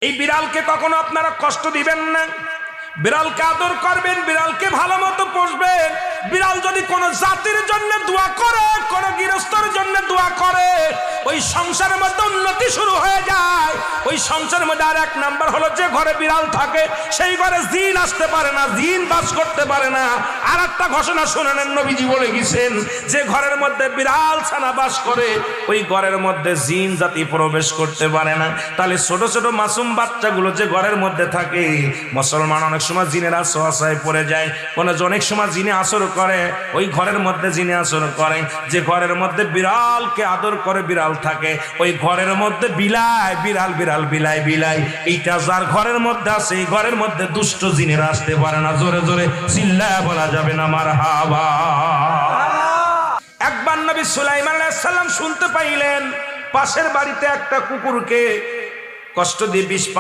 এই বিড়ালকে কখনো আপনারা কষ্ট দিবেন না, বিড়ালকে আদর করবেন, বিড়ালকে ভালো মতো পুষবেন। বিড়াল যদি কোনো জাতির জন্য দোয়া করে, কোন গৃহস্থর জন্য দোয়া করে, ওই সংসারের মধ্যে উন্নতি শুরু হয়ে যায়। ওই সংসারের মধ্যে আর এক নাম্বার হলো, যে ঘরে বিড়াল থাকে সেই ঘরে জিন আসতে পারে না, জিন বাস করতে পারে না। আর একটা ঘোষণা শুনে নেন, নবীজি বলে গেছেন, যে ঘরের মধ্যে বিড়াল ছানা বাস করে ওই ঘরের মধ্যে জিন জাতি প্রবেশ করতে পারে না। তাহলে ছোট ছোট মাসুম বাচ্চাগুলো যে ঘরের মধ্যে থাকে, মুসলমান অনেক সময় জিনের আশ্রয় পড়ে যায়, অনেক সময় জিনে আসর করে, ওই ঘরের মধ্যে জিনে আসর করে। যে ঘরের মধ্যে বিড়ালকে আদর করে বিড়াল থাকে, ওই ঘরের মধ্যে বিলাই বিড়াল বিড়াল বিলাই বিলাই, এইটা যার ঘরের মধ্যে আছে এই ঘরের মধ্যে দুষ্ট জিনেরা আসতে পারে না। জোরে জোরে চিল্লায়া বলা যাবে না মারহাবা। একবার নবী সুলাইমান আলাইহিস সালাম শুনতে পাইলেন পাশের বাড়িতে একটা কুকুরকে কষ্ট দিয়ে বিষ